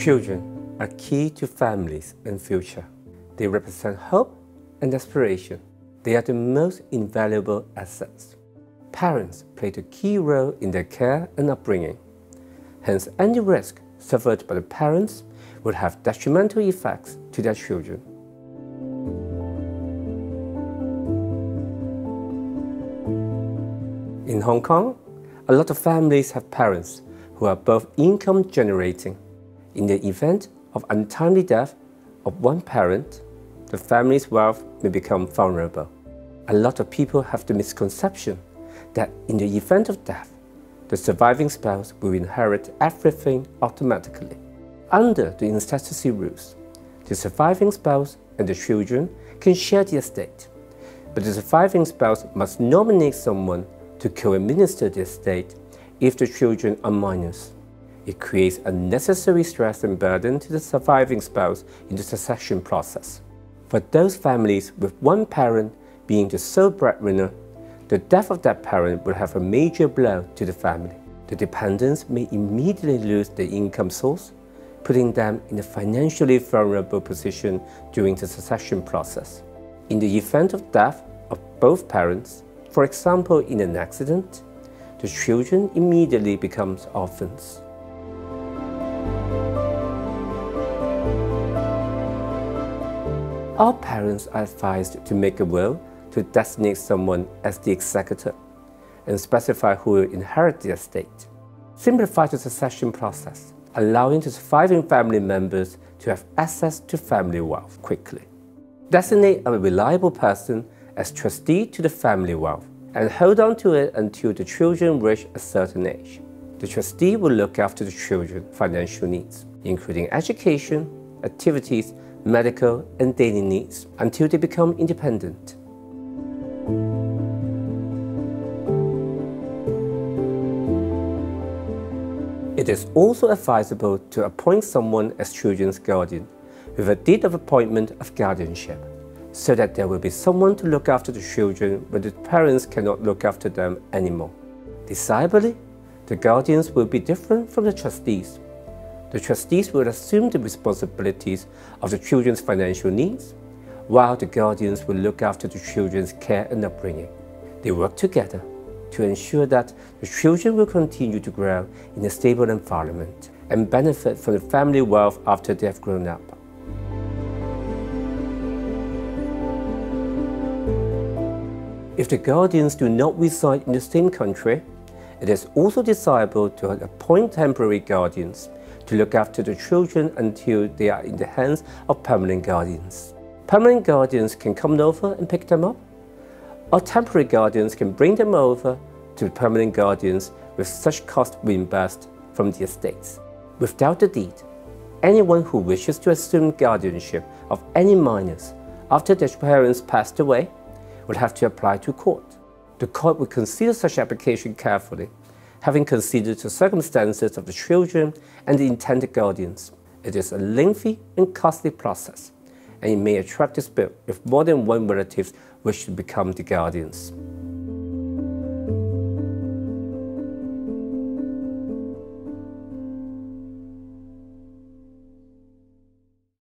Children are key to families and future. They represent hope and aspiration. They are the most invaluable assets. Parents played a key role in their care and upbringing. Hence, any risk suffered by the parents would have detrimental effects to their children. In Hong Kong, a lot of families have parents who are both income generating. In the event of untimely death of one parent, the family's wealth may become vulnerable. A lot of people have the misconception that in the event of death, the surviving spouse will inherit everything automatically. Under the intestacy rules, the surviving spouse and the children can share the estate, but the surviving spouse must nominate someone to co-administer the estate if the children are minors. It creates unnecessary stress and burden to the surviving spouse in the succession process. For those families with one parent being the sole breadwinner, the death of that parent will have a major blow to the family. The dependents may immediately lose their income source, putting them in a financially vulnerable position during the succession process. In the event of death of both parents, for example in an accident, the children immediately become orphans. All parents are advised to make a will to designate someone as the executor and specify who will inherit the estate. Simplify the succession process, allowing the surviving family members to have access to family wealth quickly. Designate a reliable person as trustee to the family wealth and hold on to it until the children reach a certain age. The trustee will look after the children's financial needs, including education, activities, medical and daily needs, until they become independent. It is also advisable to appoint someone as children's guardian with a deed of appointment of guardianship, so that there will be someone to look after the children when the parents cannot look after them anymore. Decidedly, the guardians will be different from the trustees. The trustees will assume the responsibilities of the children's financial needs, while the guardians will look after the children's care and upbringing. They work together to ensure that the children will continue to grow in a stable environment and benefit from the family wealth after they have grown up. If the guardians do not reside in the same country, it is also desirable to appoint temporary guardians to look after the children until they are in the hands of permanent guardians. Permanent guardians can come over and pick them up, or temporary guardians can bring them over to permanent guardians with such cost reimbursed from the estates. Without the deed, anyone who wishes to assume guardianship of any minors after their parents passed away will have to apply to court. The court will consider such application carefully, having considered the circumstances of the children and the intended guardians. It is a lengthy and costly process, and it may attract dispute if more than one relative wish to become the guardians.